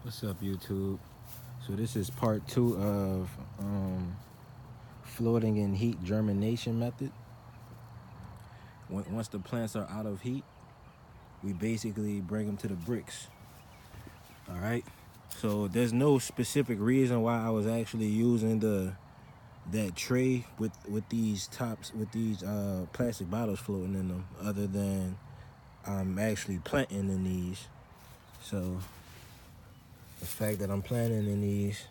What's up, YouTube? So this is part two of floating in heat germination method. Once the plants are out of heat, we basically bring them to the bricks. All right. So there's no specific reason why I was actually using that tray with these tops with these plastic bottles floating in them, other than I'm actually planting in these. So the fact that I'm planting in these,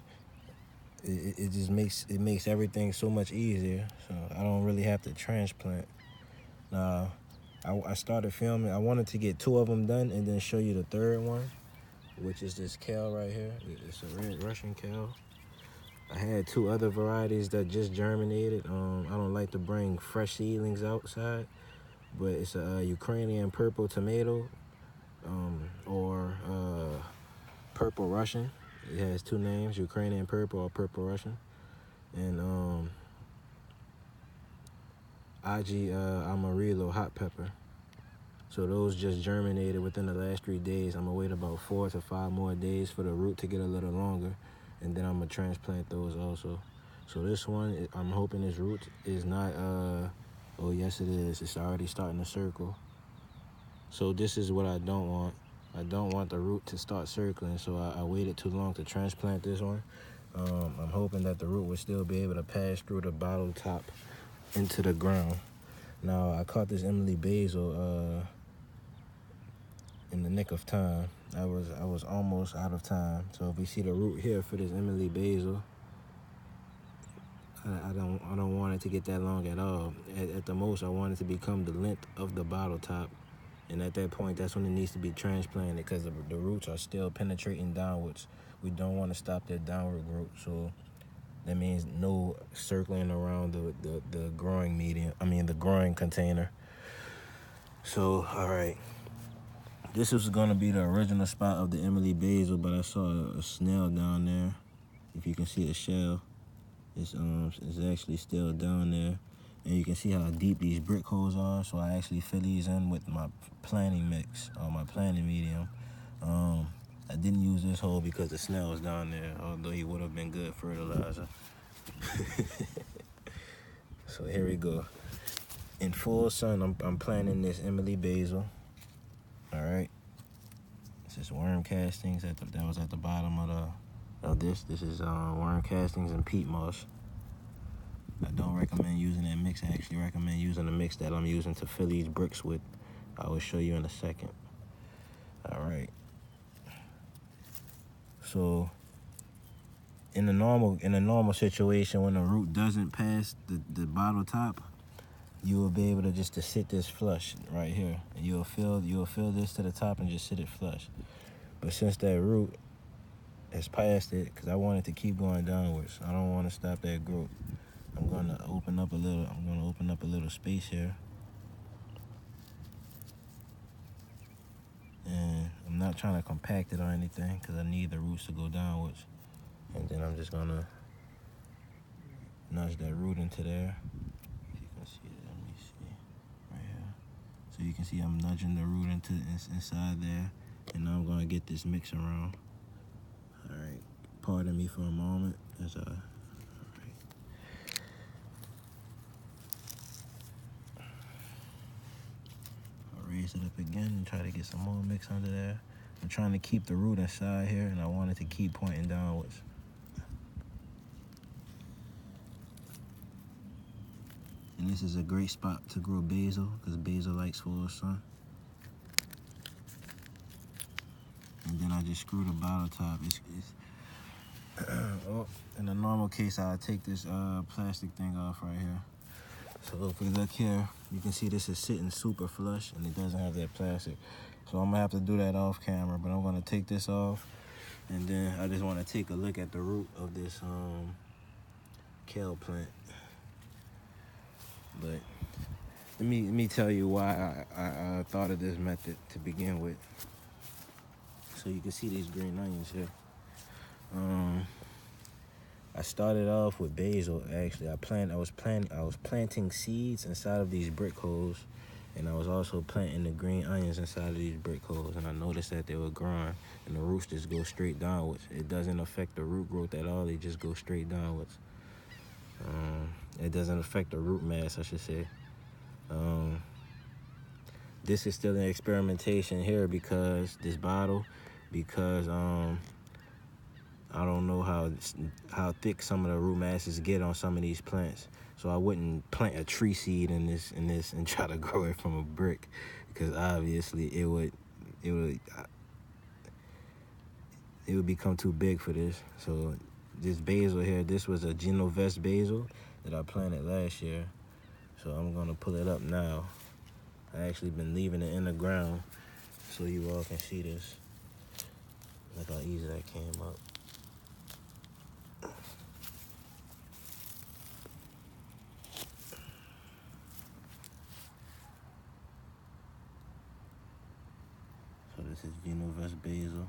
it just makes everything so much easier. So I don't really have to transplant. Now, I started filming. I wanted to get two of them done and then show you the third one, which is this kale right here. It's a red Russian kale. I had two other varieties that just germinated. I don't like to bring fresh seedlings outside, but it's a Ukrainian purple tomato, or purple Russian. It has two names: Ukrainian purple or purple Russian, and Aji Amarillo hot pepper. So those just germinated within the last 3 days. I'm gonna wait about 4 to 5 more days for the root to get a little longer, and then I'm gonna transplant those also. So this one, I'm hoping this root is not, oh yes it is, it's already starting to circle. So this is what I don't want. I don't want the root to start circling, so I waited too long to transplant this one. I'm hoping that the root will still be able to pass through the bottle top into the ground. Now I caught this Emily basil in the nick of time. I was almost out of time. So if we see the root here for this Emily basil, I don't want it to get that long at all. At the most, I want it to become the length of the bottle top, and at that point, that's when it needs to be transplanted, because the roots are still penetrating downwards. We don't want to stop that downward growth. So that means no circling around the growing medium. The growing container. So all right. This was gonna be the original spot of the Emily basil, but I saw a snail down there. If you can see the shell, it's actually still down there, and you can see how deep these brick holes are. So I actually fill these in with my planting mix or my planting medium. I didn't use this hole because the snail was down there, although he would have been good fertilizer. So here we go. In full sun, I'm planting this Emily basil. All right. This is worm castings that was at the bottom of this. This is worm castings and peat moss. I don't recommend using that mix. I actually recommend using the mix that I'm using to fill these bricks with. I will show you in a second. All right. So in a normal situation, when the root doesn't pass the bottle top, you will be able to sit this flush right here, and you'll fill this to the top and just sit it flush. But since that root has passed it, because I want it to keep going downwards, I don't want to stop that growth. I'm gonna open up a little space here, and I'm not trying to compact it or anything because I need the roots to go downwards. And then I'm just gonna nudge that root into there. If you can see it, let me see right here. So you can see I'm nudging the root inside there, and now I'm gonna get this mix around. All right, pardon me for a moment as I. Raise it up again and try to get some more mix under there. I'm trying to keep the root inside here, and I want it to keep pointing downwards. And this is a great spot to grow basil, because basil likes full sun. And then I just screw the bottle top. Oh, in a normal case, I'll take this plastic thing off right here. So if we look here, you can see this is sitting super flush, and it doesn't have that plastic. So I'm gonna have to do that off camera, but I'm gonna take this off, and then I just wanna take a look at the root of this kale plant. But let me tell you why I thought of this method to begin with. So you can see these green onions here. I started off with basil. Actually, I was planting seeds inside of these brick holes, And I was also planting the green onions inside of these brick holes, and I noticed that they were growing, and the roots just go straight downwards. It doesn't affect the root growth at all. They just go straight downwards. It doesn't affect the root mass, I should say. This is still an experimentation here because this bottle, because I don't know how thick some of the root masses get on some of these plants. So I wouldn't plant a tree seed in this and try to grow it from a brick, because obviously it would become too big for this. So this basil here, this was a Genovese basil that I planted last year. So I'm gonna pull it up now. I actually been leaving it in the ground so you all can see this. Look how easy that came up. So this is Genovese basil.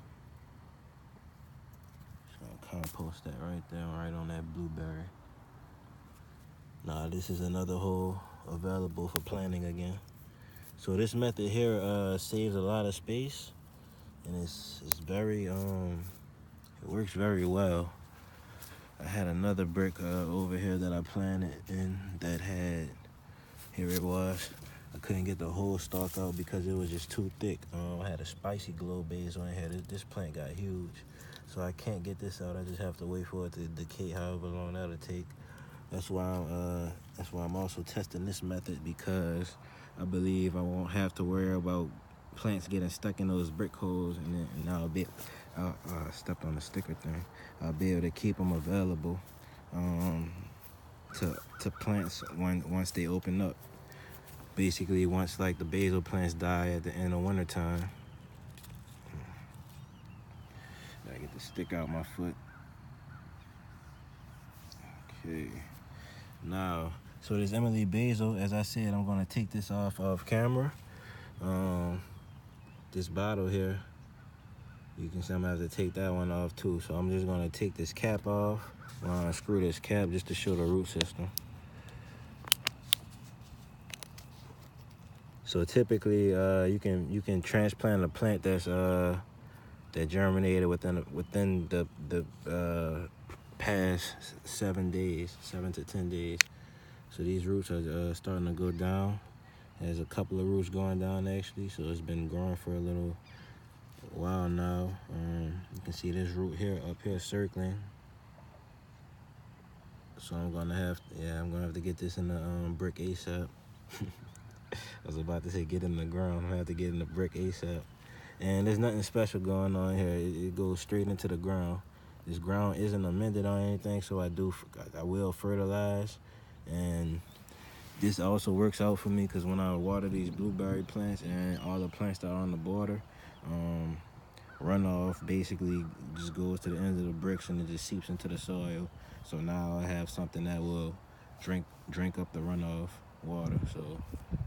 Just gonna compost that right there, right on that blueberry. Now this is another hole available for planting again. So this method here saves a lot of space, and it's very it works very well. I had another brick over here that I planted in that had, here it was. I couldn't get the whole stalk out because it was just too thick. I had a spicy glow basil in here. This plant got huge, so I can't get this out. I just have to wait for it to decay, however long that'll take. That's why I'm also testing this method, because I believe I won't have to worry about plants getting stuck in those brick holes, and I'll stepped on the sticker thing. I'll be able to keep them available to plants once they open up. Basically, once like the basil plants die at the end of winter time. Gotta get the stick out my foot. Okay. Now, so this Emily basil, as I said, I'm gonna take this off of camera. This bottle here, you can see I'm gonna have to take that one off too. So I'm just gonna take this cap off. I'm gonna unscrew this cap just to show the root system. So typically, you can transplant a plant that's that germinated within the past 7 days, 7 to 10 days. So these roots are starting to go down. There's a couple of roots going down actually, so it's been growing for a little while now. You can see this root here up here circling. So I'm gonna have to get this in the brick ASAP. I was about to say get in the ground. I'm gonna have to get in the brick ASAP. And there's nothing special going on here. It goes straight into the ground. This ground isn't amended on anything, so I will fertilize. And this also works out for me because when I water these blueberry plants and all the plants that are on the border, runoff basically just goes to the end of the bricks and it just seeps into the soil. So now I have something that will drink up the runoff water. So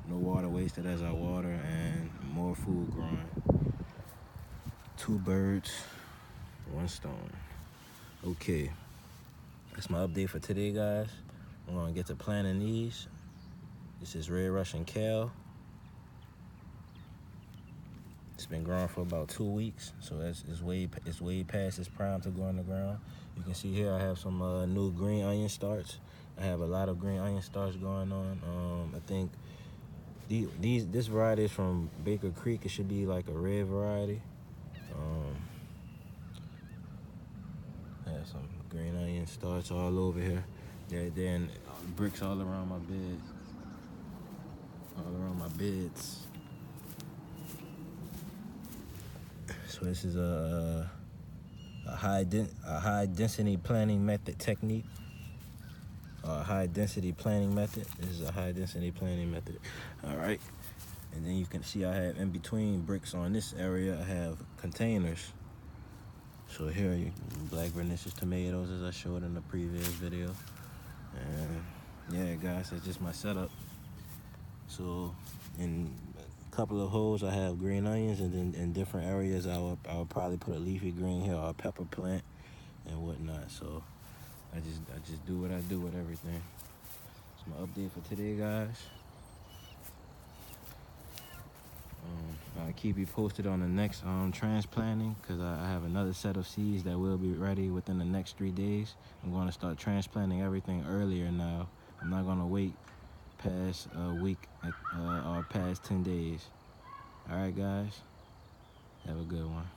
no water wasted as I water, and more food growing. 2 birds, 1 stone. Okay, that's my update for today, guys. I'm gonna get to planting these. This is red Russian kale. It's been growing for about 2 weeks, so it's way past its prime to go in the ground. You can see here I have some new green onion starts. I have a lot of green onion starts going on. I think this variety is from Baker Creek. It should be like a red variety. I have some green onion starts all over here. They're in bricks all around my bed. So this is a high density planting method technique. High density planting method. This is a high density planting method. All right. And then you can see I have in between bricks on this area, I have containers. So here, black vernicious tomatoes, as I showed in the previous video. And yeah, guys, that's just my setup. So in a couple of holes, I have green onions, and then in different areas, I would probably put a leafy green here or a pepper plant and whatnot. So I just do what I do with everything. It's my update for today, guys. I'll keep you posted on the next transplanting, because I have another set of seeds that will be ready within the next 3 days. I'm going to start transplanting everything earlier now. I'm not going to wait past a week or past 10 days. All right, guys, have a good one.